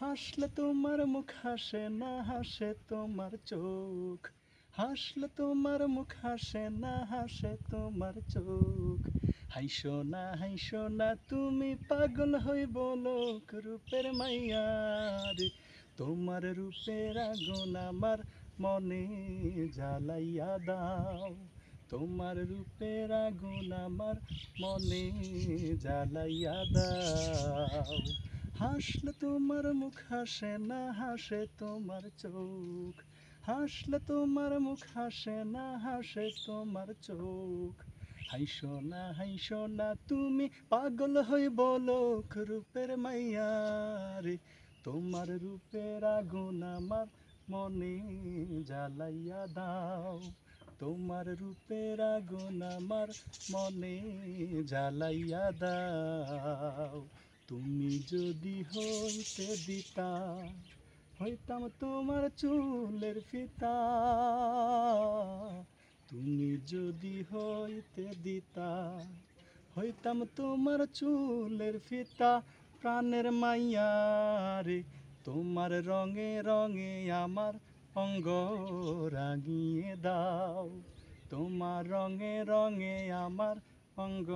হাসলে তোমার মুখ হাসে না, হাসে তোমার চোখ। হাসলে তোমার মুখ হাসে না, হাসে তোমার চোখ। হাইসো না, হাইসো না, তুমি পাগল হইব লোক রূপের মাইয়ার। তোমার রূপের আগুন আমার মনে জ্বালাইয়া দাও। তোমার রূপের আগুন আমার মনে জ্বালাইয়া দাও। হাসলে তোমার মুখ হাসে না, হাসে তোমার চোখ। হাসলে তোমার মুখ হাসে না, হাসে তোমার চোখ। হাইসো না, হাইসো না, তুমি পাগল হইব লোক রূপের মাইয়ারে। তোমার রূপের আগুন আমার মনে জ্বালাইয়া দাও। তোমার রূপের আগুন আমার মনে জ্বালাইয়া দাও। তুমি যদি হইতে দিতা, হইতাম তোমার চুলের ফিতা। তুমি যদি হইতে দিতা, হইতাম তোমার চুলের ফিতা। প্রাণের মাইয়ারে, তোমার রঙে রঙে আমার অঙ্গ রাঙিয়ে দাও। তোমার রঙে রঙে আমার অঙ্গ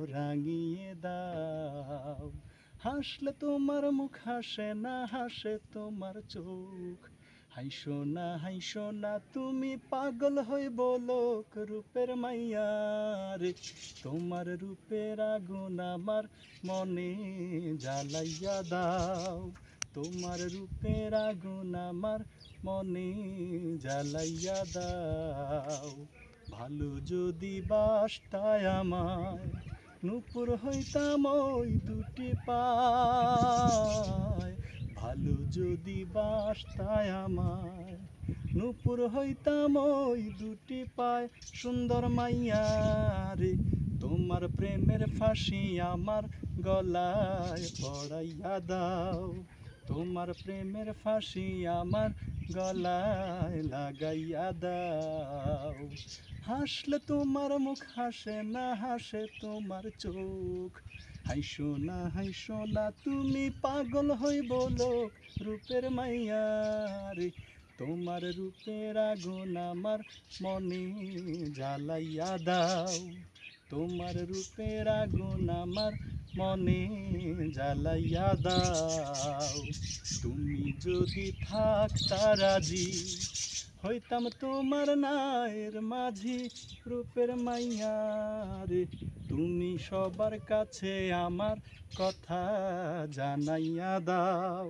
রাঙিয়ে দাও। হাসলে তোমার মুখ হাসে না, হাসে তোমার চোখ। হাইসো না, হাইসো না, তুমি পাগল হইব লোক রূপের মাইয়ারে। তোমার রূপের আগুন আমার মনে জ্বালাইয়া দাও। তোমার রূপের আগুন আমার মনে জ্বালাইয়া দাও। ভালো যদি বাসতায় আমায়, নূপুর হইতাম ওই দুটি পায়। ভালো যদি বাসতায় আমায়, নূপুর হইতাম ওই দুটি পায়। সুন্দর মাইয়ারে, তোমার প্রেমের ফাঁসি আমার গলায় পড়াইয়া দাও। তোমার প্রেমের ফাঁসি আমার গলায় লাগাইয়া দাও। হাসলে তোমার মুখ হাসে না, হাসে তোমার চোখ। হাইসো না, হাইসো না, তুমি পাগল হইব লোক রূপের মাইয়ারে। তোমার রূপের আগুন আমার মনে জ্বালাইয়া দাও। তোমার রূপের আগুন আমার মনে জ্বালাইয়া দাও। তুমি যদি থাকতা রাজি, হইতাম তোমার নায়ের মাঝি রূপের মাইয়ারে। তুমি সবার কাছে আমার কথা জানাইয়া দাও।